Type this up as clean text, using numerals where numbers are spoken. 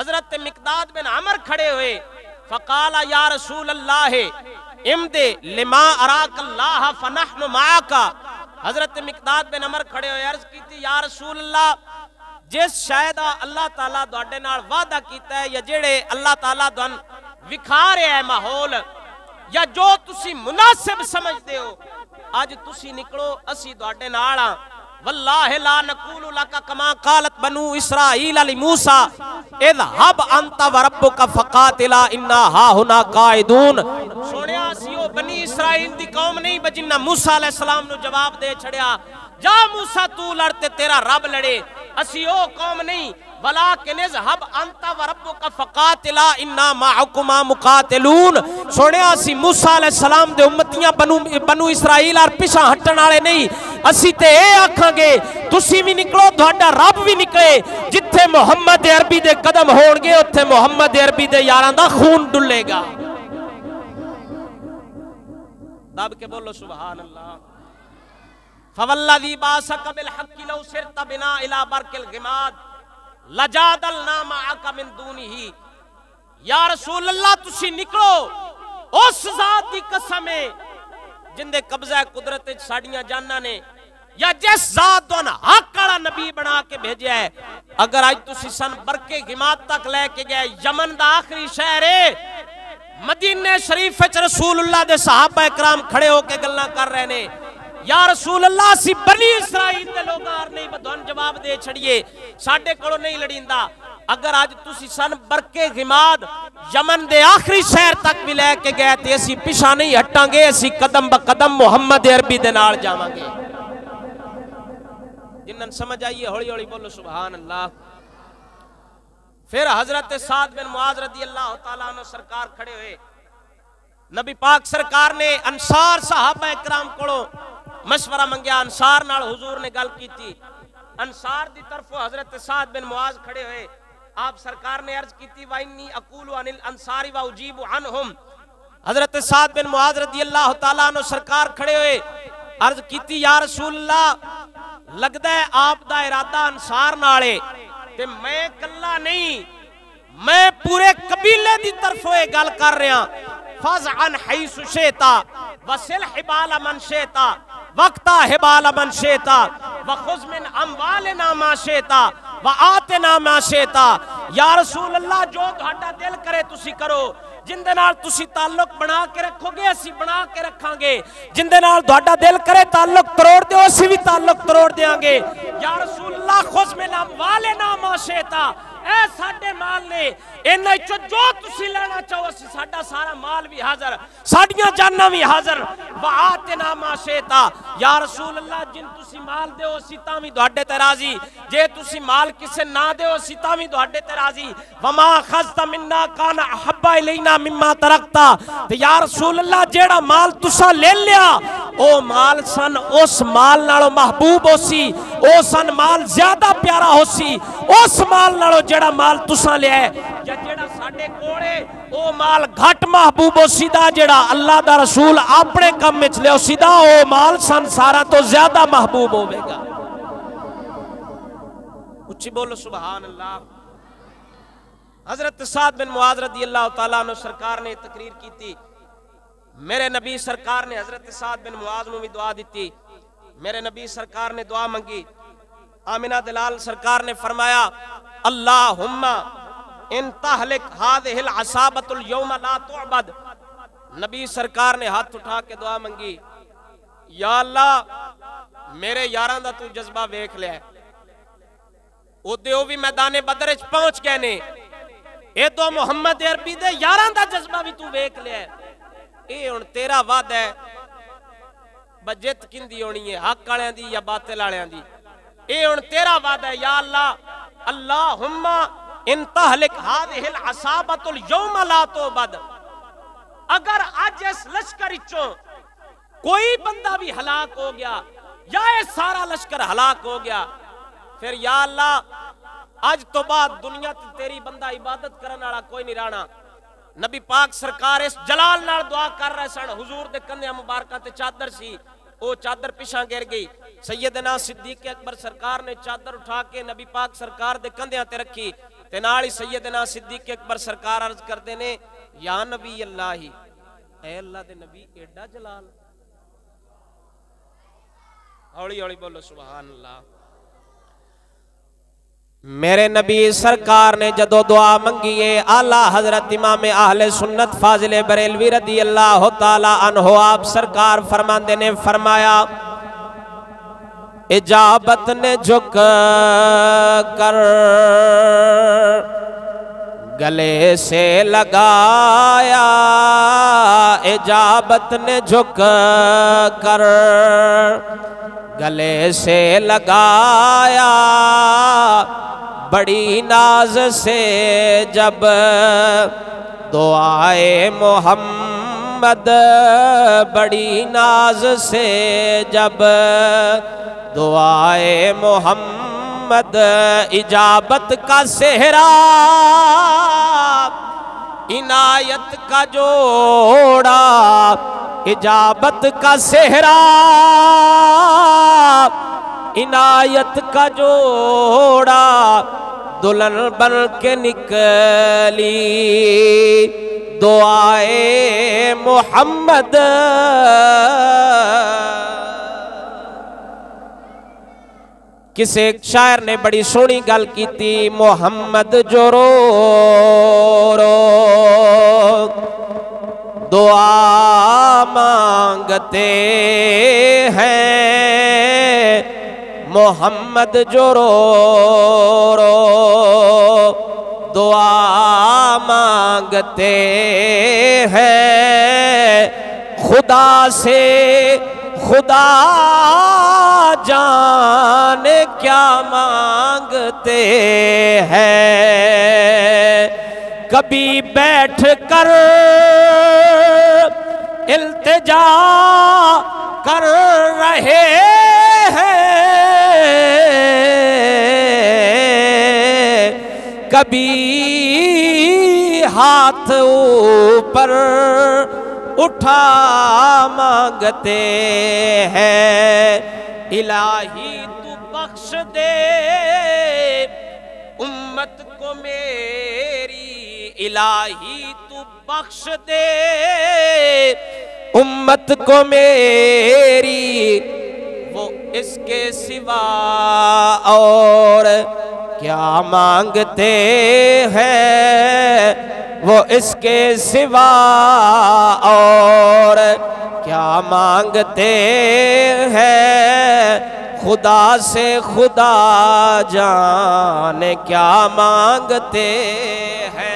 حضرت مقداد بن عمر کھڑے ہوئے فقال یا رسول اللہ امدے لما اراک اللہ فنحن معاکا. حضرت مقداد بن عمر کھڑے ہوئے عرض کی تھی یا رسول اللہ جس شاید اللہ تعالیٰ دوڑے نال وعدہ کیتا ہے یا جڑے اللہ تعالیٰ دوڑن وکھا رہے ہیں ماحول یا جو تسی مناسب سمجھ دے ہو آج تسی نکلو اسی دوڑے نالا واللہ لا نقول لکا کما قالت بنو اسرائیل علی موسیٰ اذہب انت وربک فقاتلا انا ہا ہنا قائدون. سوڑیا سیو بنی اسرائیل دی قوم نہیں بجنہ موسیٰ علیہ السلام نو جواب دے چھڑیا جا موسیٰ تو لڑتے تیرا رب لڑے اسی او قوم نہیں ولیکن اذهب انت وربک فقاتلا انا معکما مقاتلون. سونے اسی موسیٰ علیہ السلام دے امتیاں بنو اسرائیل اور پیچھے ہٹن والے نہیں اسی تے اے آکھاں گے تسی بھی نکلو تہاڈا رب بھی نکلے جتھے محمد عربی دے قدم ہون گے اوتھے محمد عربی دے یاراں دا خون ڈلے گا. دب کے بولو سبحان اللہ. فوالذی باسک بالحق لو سرت بنا الی برق الغماد لجادلنا معک من دونہ. یا رسول اللہ تسی نکلو اس ذات دی قسم ہے جن دے قبضہ قدرت ساڑیاں جاننا نے یا جس ذات دون حق والا نبی بنا کے بھیجیا ہے اگر آج تسی سن برق غماد تک لے کے گئے یمن دا آخری شہر ہے مدینہ شریف وچ رسول اللہ دے صحابہ اکرام کھڑے ہو کے گلاں کر رہے نے یا رسول اللہ سی بنی اسرائیل دے لوگار نہیں بدون جواب دے چھڑیے ساڑھے کڑو نہیں لڑیندہ اگر آج تسی سن برق غماد یمن دے آخری شہر تک بھی لے کے گئے تھے اسی پیشہ نہیں ہٹاں گے اسی قدم با قدم محمد عربی دے نال جاواں گے. جنن سمجھ آئیے ہوڑی ہوڑی بولو سبحان اللہ. پھر حضرت سعد بن معاذ رضی اللہ تعالیٰ عنہ سرکار کھڑے ہوئے نبی پاک سرکار نے انصار صحابہ اکرام کڑو مشورہ منگیا انصار نال حضور نے گل کی تھی انصار دی طرف حضرت سعد بن معاذ کھڑے ہوئے آپ سرکار نے عرض کی تھی وَإِنِّي أَقُولُ عَنِ الْأَنصَارِ وَأُجِيبُ عَنْهُمْ. حضرت سعد بن معاذ رضی اللہ تعالیٰ عنہ سرکار کھڑے ہوئے عرض کی تھی یا رسول اللہ لگدا ہے آپ دا ارادہ انصار نالے تے میں کلا نہیں میں پورے قبیلے دی طرف ہوئے گل کر رہا فَزْعَنْ حَيْسُ شِئْتَ وَسِلْ حِبَالَ مَنْ شِئْتَ وَقْتَ حِبَالَ مَنْ شِئْتَ وَخُذْ مِنْ أَمْوَالِنَا مَا شِئْتَ وَآتِنَا مَا شِئْتَ. یا رسول اللہ جو تہاڈا دل کرے تسی کرو جن دے نال تسی تعلق بنا کے رکھو گے اسی بنا کے رکھاں گے جن دے نال تہاڈا دل کرے تعلق توڑ دیو اسی بھی تعلق توڑ دیاں گے. یا رسول اللہ خذ من اموالنا ما شئت اے ساڈے مال نے انہاں چوں جو تسی لینا چاہو اسی ساڈا سارا مال بھی حاضر ساڈیاں جاناں بھی حاضر وآتنا ما شئت. یا رسول اللہ جن تسی مال دیو اسی تاں وی تہاڈے تے راضی جے تسی مال کسے نہ دیو اسی تاں وی تہاڈے تے راضی وما خذت منا کان احب الینا مما ترکتا. تے یا رسول اللہ جیڑا مال تسا لے لیا او مال سن اس مال نالو محبوب ہو سی او سن مال زیادہ پیارا ہو سی اس مال نالو جیڑا مال تسا لیا ہے یا جیڑا ساڈے کوڑے او مال گھٹ محبوب ہو سی دا جیڑا اللہ دا رسول اپنے کم وچ لے سی دا او مال سن سارا تو زیادہ محبوب ہوے گا. اچھی بولو سبحان اللہ. حضرت سعد بن معاذ رضی اللہ تعالیٰ عنہ سرکار نے تقریر کی تھی میرے نبی سرکار نے حضرت سعد بن معاذ نو بھی دعا دیتی میرے نبی سرکار نے دعا منگی آمنہ دلال سرکار نے فرمایا اللہم ان تہلک ہذہ العصابۃ اليوم لا تعبد. نبی سرکار نے ہاتھ اٹھا کے دعا منگی یا اللہ میرے یاراں دا تو جذبہ ویکھ لیا او دیو بھی میدان بدر وچ پہنچ گئے نے اے دو محمد عربی دے یاراں دا جذبہ بھی تو ویکھ لیا اے ہن تیرا وعدہ ہے بجت کندی ہونی ہے حق والیاں دی یا باطل والیاں دی اے ہن تیرا وعدہ ہے یا اللہ اللہم ان تہلک ہذہ العصابۃ اليوم لا تعبد. اگر آج اس لشکر چوں کوئی بندہ بھی ہلاک ہو گیا یا یہ سارا لشکر ہلاک ہو گیا پھر یا اللہ آج تو بعد دنیا تیری بندہ عبادت کرنے والا کوئی نہیں رانا. نبی پاک سرکار اس جلال نال دعا کر رہے سن حضور دے کندھیاں مبارکاں تے چادر سی او چادر پیچھے گر گئی سیدنا صدیق اکبر سرکار نے چادر اٹھا کے نبی پاک سرکار دے کندھیاں تے رکھی تینالی سیدنا صدیق اکبر سرکار عرض کر دینے یا نبی اللہ ہی، اے اللہ دے نبی ایڈا جلال، ہولی ہولی بولو سبحان اللہ۔ میرے نبی سرکار نے جدو دعا منگیے اعلیٰ حضرت امام اہل سنت فاضل بریلوی رضی اللہ تعالی عنہ آپ سرکار فرماندے نے فرمایا اجابت نے جھک کر گلے سے لگایا، اجابت نے جھک کر گلے سے لگایا، بڑی ناز سے جب دعائے محمد، بڑی ناز سے جب دعائے محمد، اجابت کا صحرا عنایت کا جوڑا، اجابت کا صحرا عنایت کا جوڑا، دلہن بن کے نکلی دعائے محمد۔ کسی ایک شاعر نے بڑی سونی گل کی تھی، محمد جو رو رو دعا مانگتے ہیں، محمد جو رو رو دعا مانگتے ہیں، خدا سے خدا جانے کیا مانگتے ہیں، کبھی بیٹھ کر التجا کر رہے ہیں، کبھی ہاتھ اوپر اٹھا مانگتے ہیں، الہی تو بخش دے امت کو میری، الہی تو بخش دے امت کو میری، وہ اس کے سوا اور کیا مانگتے ہیں، وہ اس کے سوا اور کیا مانگتے ہیں، خدا سے خدا جانے کیا مانگتے ہیں۔